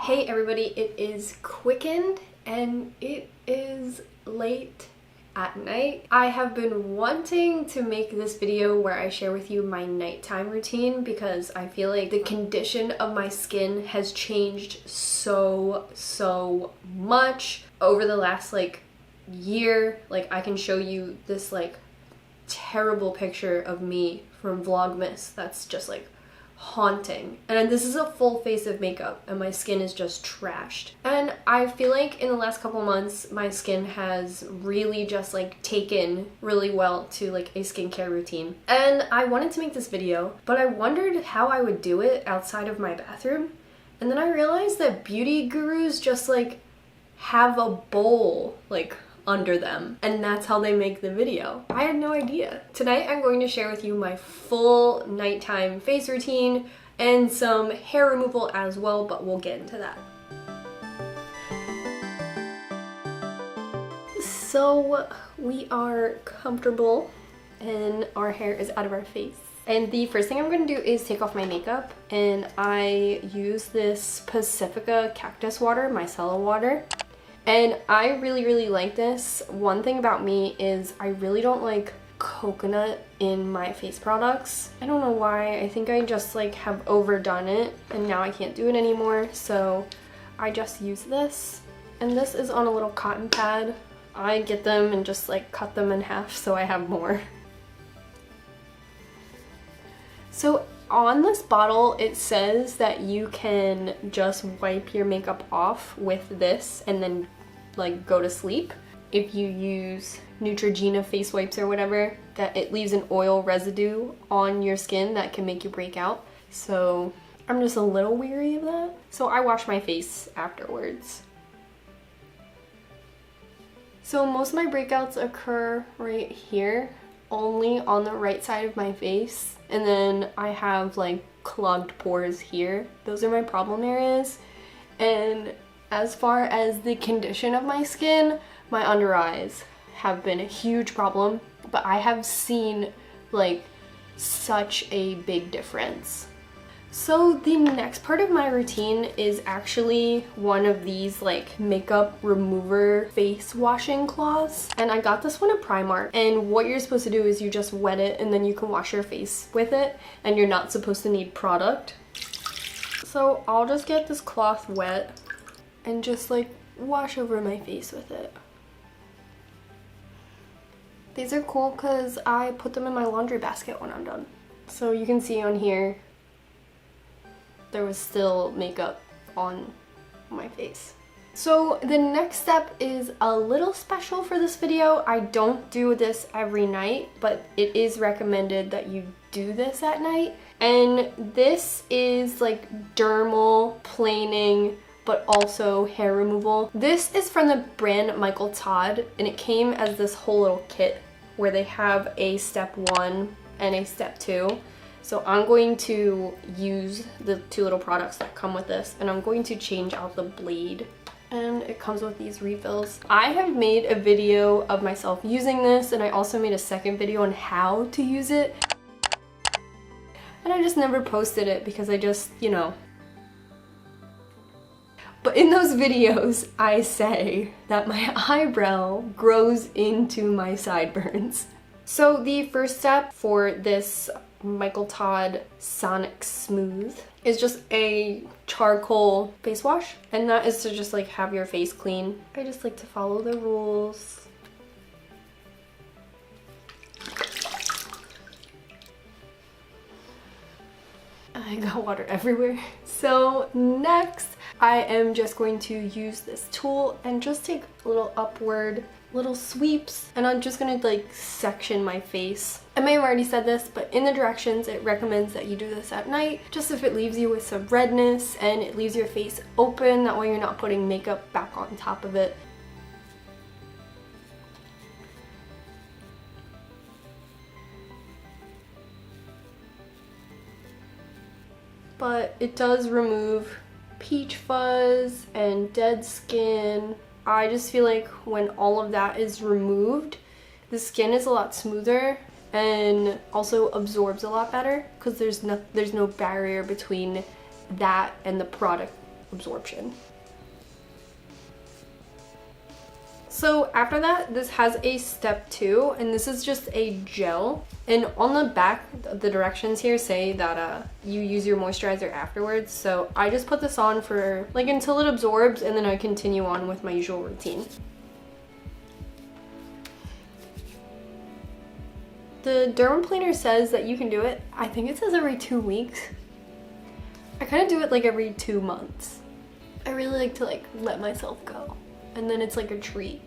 Hey everybody, it is Qcknd and it is late at night. I have been wanting to make this video where I share with you my nighttime routine because I feel like the condition of my skin has changed so much over the last year. I can show you this terrible picture of me from Vlogmas that's just haunting, and this is a full face of makeup and my skin is just trashed. And I feel like in the last couple months my skin has really just taken really well to a skincare routine, and I wanted to make this video, but I wondered how I would do it outside of my bathroom. And then I realized that beauty gurus just have a bowl under them, and that's how they make the video. I had no idea. Tonight I'm going to share with you my full nighttime face routine and some hair removal as well, but we'll get into that. So we are comfortable and our hair is out of our face. And the first thing I'm going to do is take off my makeup, and I use this Pacifica cactus water, micellar water. And I really like this. One thing about me is I really don't like coconut in my face products. I don't know why. I think I just have overdone it and now I can't do it anymore. So I just use this. And this is on a little cotton pad. I get them and just cut them in half so I have more. So on this bottle, it says that you can just wipe your makeup off with this and then go to sleep. If you use Neutrogena face wipes or whatever, that it leaves an oil residue on your skin that can make you break out. So I'm just a little weary of that. So I wash my face afterwards. So most of my breakouts occur right here, only on the right side of my face. And then I have clogged pores here. Those are my problem areas. And as far as the condition of my skin, my under eyes have been a huge problem, but I have seen such a big difference. So the next part of my routine is actually one of these makeup remover face washing cloths, and I got this one at Primark. And what you're supposed to do is you just wet it and then you can wash your face with it, and you're not supposed to need product. So I'll just get this cloth wet and just wash over my face with it. These are cool because I put them in my laundry basket when I'm done. So you can see on here, there was still makeup on my face. So the next step is a little special for this video. I don't do this every night, but it is recommended that you do this at night. And this is dermaplaning, but also hair removal. This is from the brand Michael Todd, and it came as this whole little kit where they have a step 1 and a step 2. So I'm going to use the 2 little products that come with this, and I'm going to change out the blade. And it comes with these refills. I have made a video of myself using this, and I also made a second video on how to use it. And I just never posted it because I just, But in those videos, I say that my eyebrow grows into my sideburns. So the first step for this Michael Todd Sonic Smooth is just a charcoal face wash, and that is to just have your face clean. I just like to follow the rules. I got water everywhere. So next, I am just going to use this tool and just take little upward little sweeps, and I'm just gonna section my face. I may have already said this, but in the directions it recommends that you do this at night, just if it leaves you with some redness and it leaves your face open, that way you're not putting makeup back on top of it. But it does remove peach fuzz and dead skin. I just feel like when all of that is removed, the skin is a lot smoother and also absorbs a lot better because there's no barrier between that and the product absorption. So after that, this has a step 2, and this is just a gel. And on the back, the directions here say that you use your moisturizer afterwards. So I just put this on for like until it absorbs, and then I continue on with my usual routine. The Dermaplaner says that you can do it, I think it says every 2 weeks. I kind of do it like every 2 months. I really like to like let myself go. And then it's like a treat.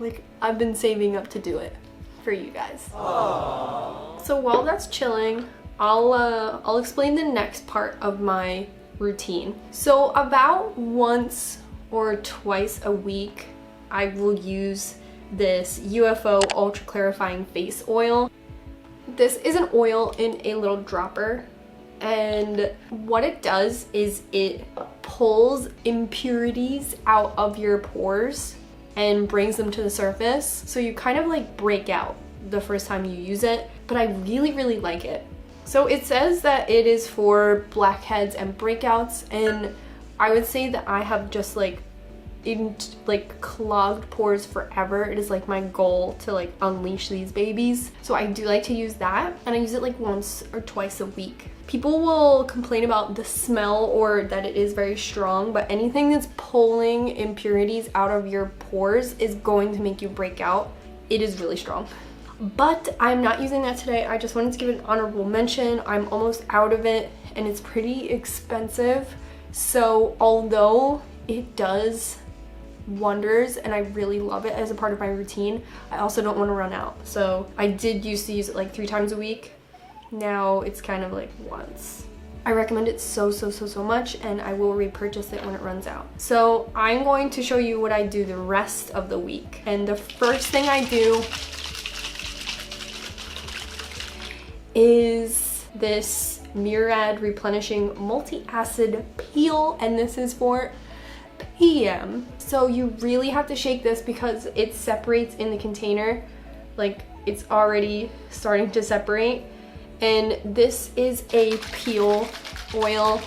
Like, I've been saving up to do it for you guys. Aww. So while that's chilling, I'll explain the next part of my routine. So about once or twice a week, I will use this UFO Ultra Clarifying Face Oil. This is an oil in a little dropper, and what it does is it pulls impurities out of your pores and brings them to the surface. So you kind of like break out the first time you use it, but I really like it. So it says that it is for blackheads and breakouts, and I would say that I have just like clogged pores forever. It is like my goal to like unleash these babies. So I do like to use that, and I use it like once or twice a week. People will complain about the smell or that it is very strong, but anything that's pulling impurities out of your pores is going to make you break out. It is really strong. But I'm not using that today. I just wanted to give an honorable mention. I'm almost out of it, and it's pretty expensive. So although it does wonders and I really love it as a part of my routine, I also don't want to run out. So I did used to use it like 3 times a week. Now it's kind of like once. I recommend it so much, and I will repurchase it when it runs out. So I'm going to show you what I do the rest of the week. And the first thing I do is this Murad Replenishing Multi-Acid Peel, and this is for PM. So you really have to shake this because it separates in the container. Like, it's already starting to separate. And this is a peel oil,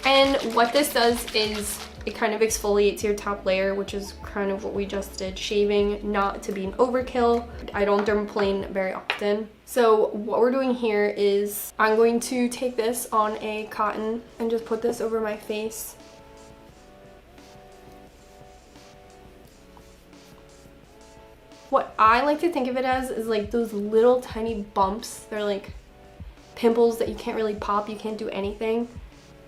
and what this does is it kind of exfoliates your top layer, which is kind of what we just did, shaving, not to be an overkill. I don't dermaplane very often. So what we're doing here is I'm going to take this on a cotton and just put this over my face. What I like to think of it as is like those little tiny bumps. They're like pimples that you can't really pop, you can't do anything.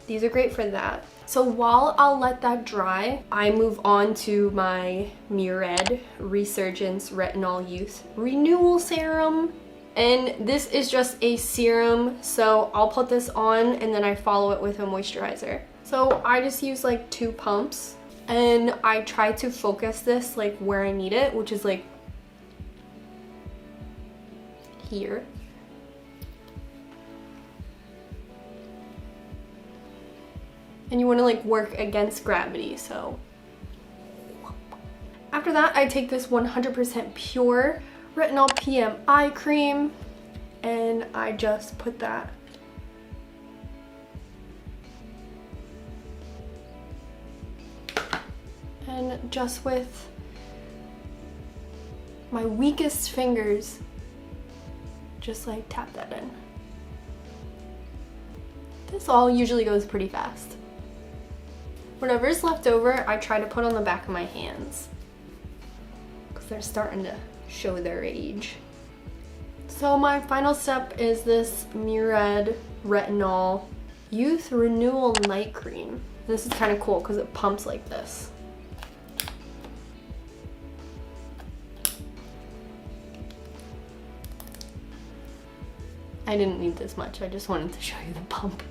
These are great for that. So while I'll let that dry, I move on to my Murad Resurgence Retinol Youth Renewal Serum. And this is just a serum, so I'll put this on and then I follow it with a moisturizer. So I just use like 2 pumps, and I try to focus this like where I need it, which is like here. And you want to like work against gravity. So after that, I take this 100% pure Retinol PM eye cream, and I just put that and just with my weakest fingers, just like tap that in. This all usually goes pretty fast. Whatever's left over, I try to put on the back of my hands because they're starting to show their age. So my final step is this Murad Retinol Youth Renewal Night Cream. This is kind of cool because it pumps like this. I didn't need this much, I just wanted to show you the pump.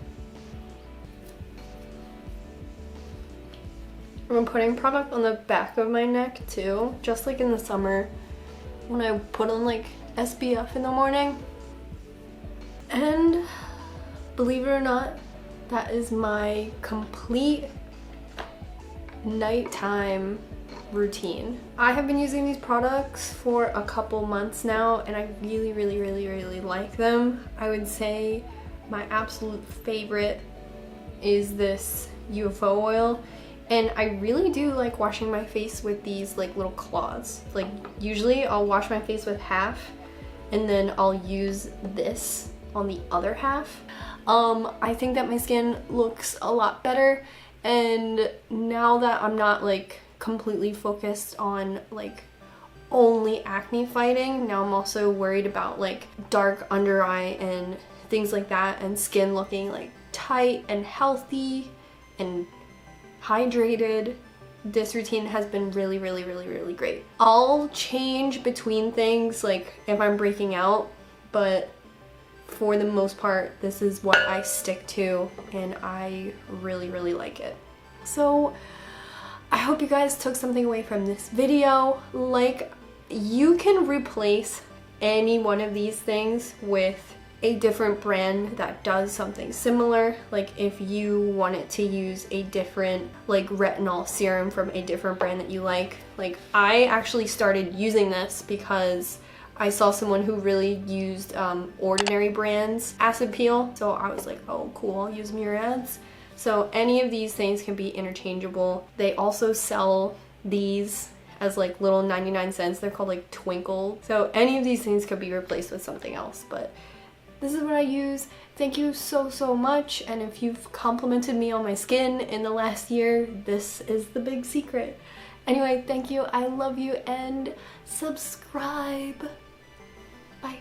I'm putting product on the back of my neck too, just like in the summer when I put on like SPF in the morning. And believe it or not, that is my complete nighttime routine. I have been using these products for a couple months now, and I really like them. I would say my absolute favorite is this UFO oil. And I really do like washing my face with these like little cloths. Like usually I'll wash my face with half and then I'll use this on the other half. I think that my skin looks a lot better, and now that I'm not like completely focused on like only acne fighting, now I'm also worried about like dark under eye and things like that, and skin looking like tight and healthy and hydrated. This routine has been really great. I'll change between things like if I'm breaking out, but for the most part this is what I stick to and I really like it. So I hope you guys took something away from this video. Like, you can replace any one of these things with a different brand that does something similar. Like if you wanted to use a different like retinol serum from a different brand that you like I actually started using this because I saw someone who really used Ordinary Brands acid peel, so I was like, oh cool, I'll use Muriad's. So any of these things can be interchangeable. They also sell these as like little 99 cents. They're called like Twinkle. So any of these things could be replaced with something else, but this is what I use. Thank you so much, and if you've complimented me on my skin in the last year, this is the big secret. Anyway, thank you, I love you, and subscribe. Bye.